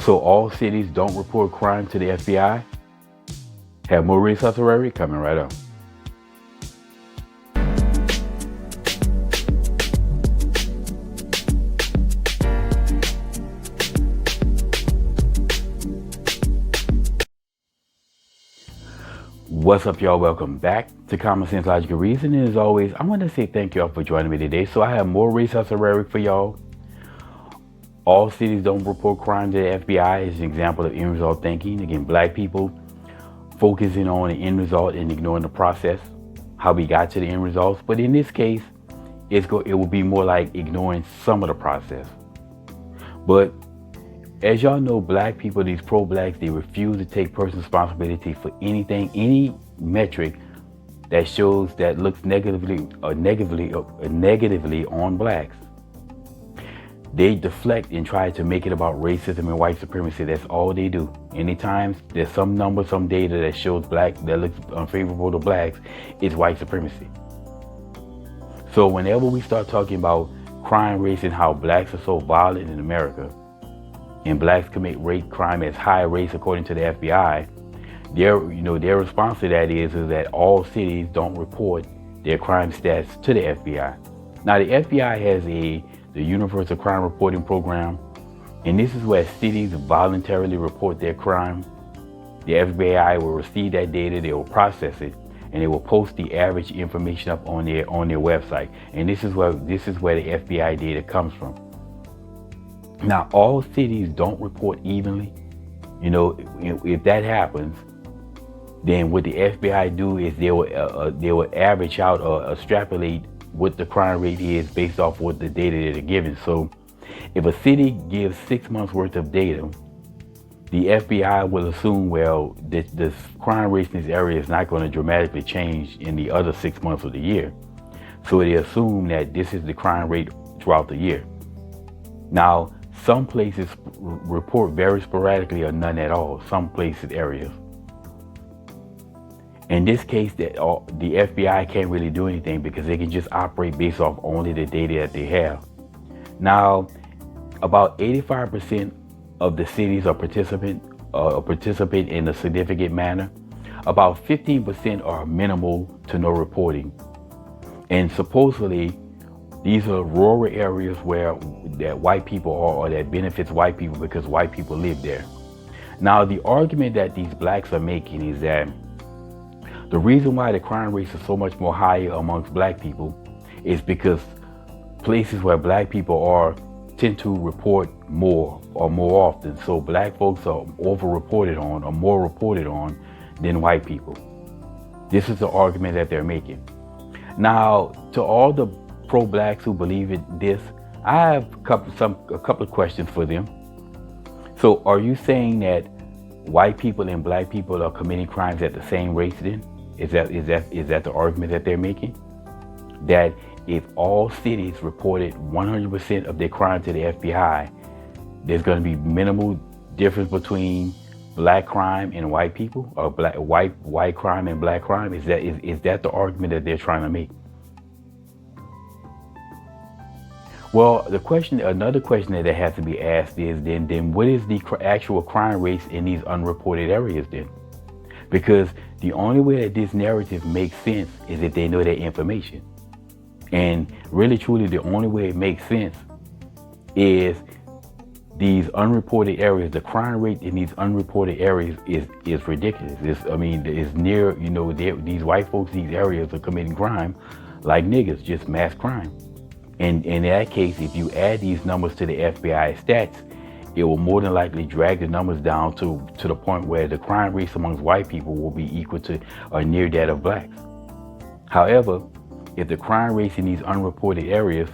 So all cities don't report crime to the FBI? Have more Rhetoric coming right up. What's up, y'all? Welcome back to Common Sense Logical Reason. And as always, I want to say thank y'all for joining me today. So I have more Rhetoric for y'all. All cities don't report crime to the FBI is an example of end result thinking. Again, black people focusing on the end result and ignoring the process, how we got to the end results. But in this case, it will be more like ignoring some of the process. But as y'all know, black people, these pro-blacks, they refuse to take personal responsibility for anything, any metric that shows that looks negatively on blacks. They deflect and try to make it about racism and white supremacy. That's all they do. Anytime there's some number, some data that shows black, that looks unfavorable to blacks, it's white supremacy. So whenever we start talking about crime rates and how blacks are so violent in America, and blacks commit rape crime at high rates according to the FBI, their response to that is that all cities don't report their crime stats to the FBI. Now the FBI has the Universal Crime Reporting Program, and this is where cities voluntarily report their crime. The FBI will receive that data, they will process it, and they will post the average information up on their website. And this is where the FBI data comes from. Now, all cities don't report evenly. If that happens, then what the FBI do is they will average out or extrapolate what the crime rate is based off what the data that they're given. So if a city gives 6 months worth of data, the FBI will assume, well, the crime rate in this area is not going to dramatically change in the other 6 months of the year. So they assume that this is the crime rate throughout the year. Now, some places report very sporadically or none at all, some places, areas. In this case, the FBI can't really do anything because they can just operate based off only the data that they have. Now, about 85% of the cities are participate in a significant manner. About 15% are minimal to no reporting. And supposedly, these are rural areas that white people are, or that benefits white people because white people live there. Now, the argument that these blacks are making is that the reason why the crime rates are so much more higher amongst black people is because places where black people are tend to report more or more often. So black folks are over-reported on or more reported on than white people. This is the argument that they're making. Now, to all the pro-blacks who believe in this, I have a couple of questions for them. So are you saying that white people and black people are committing crimes at the same rates then? Is that the argument that they're making? That if all cities reported 100% of their crime to the FBI, there's going to be minimal difference between black crime and white people, or white crime and black crime? Is that the argument that they're trying to make? Well, another question that has to be asked is then what is the actual crime rates in these unreported areas then? Because the only way that this narrative makes sense is if they know that information. And really, truly, the only way it makes sense is these unreported areas. The crime rate in these unreported areas is ridiculous. It's near, these white folks, these areas are committing crime like niggas, just mass crime. And in that case, if you add these numbers to the FBI stats, it will more than likely drag the numbers down to the point where the crime rates amongst white people will be equal to or near that of blacks. However, if the crime rates in these unreported areas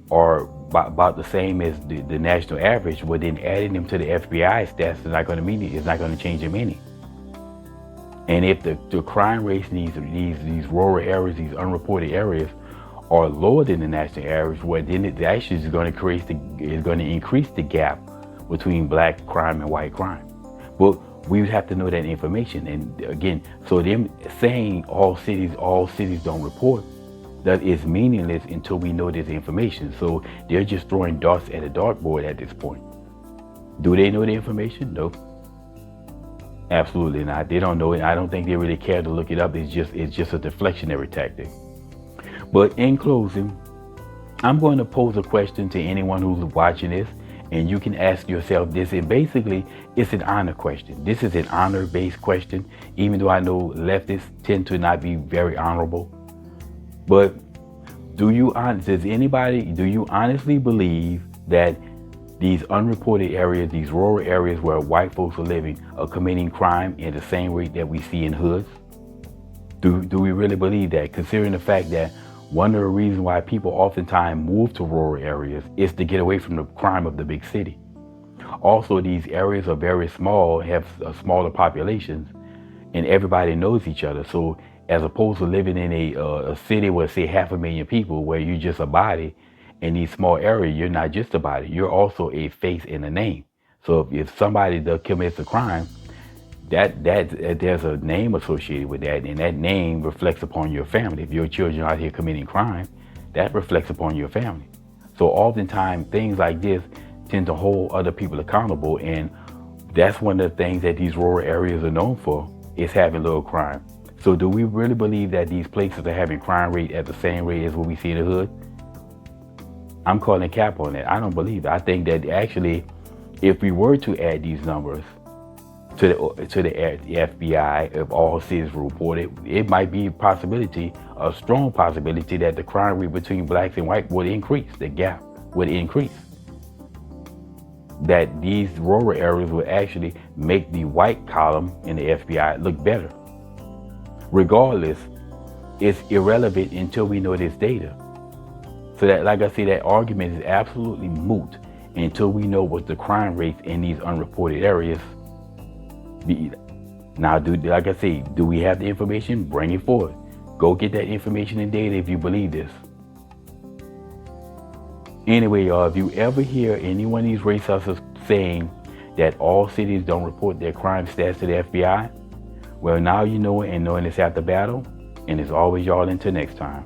are about the same as the national average, well, then adding them to the FBI stats is not going to change them any. And if the crime rates in these rural areas, these unreported areas, are lower than the national average, well, then it actually is going to increase the gap between black crime and white crime. But we would have to know that information. And again, so them saying all cities don't report, that is meaningless until we know this information. So they're just throwing darts at a dartboard at this point. Do they know the information? No, absolutely not. They don't know it. I don't think they really care to look it up. It's just a deflectionary tactic. But in closing, I'm going to pose a question to anyone who's watching this, and you can ask yourself this. And basically, it's an honor question. This is an honor-based question, even though I know leftists tend to not be very honorable. But do you honestly believe that these unreported areas, these rural areas where white folks are living, are committing crime at the same rate that we see in hoods? Do we really believe that, considering the fact that one of the reasons why people oftentimes move to rural areas is to get away from the crime of the big city? Also, these areas are very small, have smaller populations, and everybody knows each other. So as opposed to living in a city where, say, 500,000 people, where you're just a body, in these small areas, you're not just a body, you're also a face and a name. So if somebody commits a crime, that there's a name associated with that, and that name reflects upon your family. If your children are out here committing crime, that reflects upon your family. So oftentimes things like this tend to hold other people accountable, and that's one of the things that these rural areas are known for, is having little crime. So do we really believe that these places are having crime rate at the same rate as what we see in the hood? I'm calling cap on that. I don't believe it. I think that actually, if we were to add these numbers to the FBI, if all cities were reported, it might be a strong possibility that the crime rate between blacks and white would increase. The gap would increase. That these rural areas would actually make the white column in the FBI look better. Regardless, it's irrelevant until we know this data. So that, like I say, that argument is absolutely moot until we know what the crime rates in these unreported areas be. Now, like I say, do we have the information? Bring it forward. Go get that information and data if you believe this. Anyway, y'all, if you ever hear any one of these race hustlers saying that all cities don't report their crime stats to the FBI, well, now you know it, and knowing it's at the battle. And as always, y'all, until next time.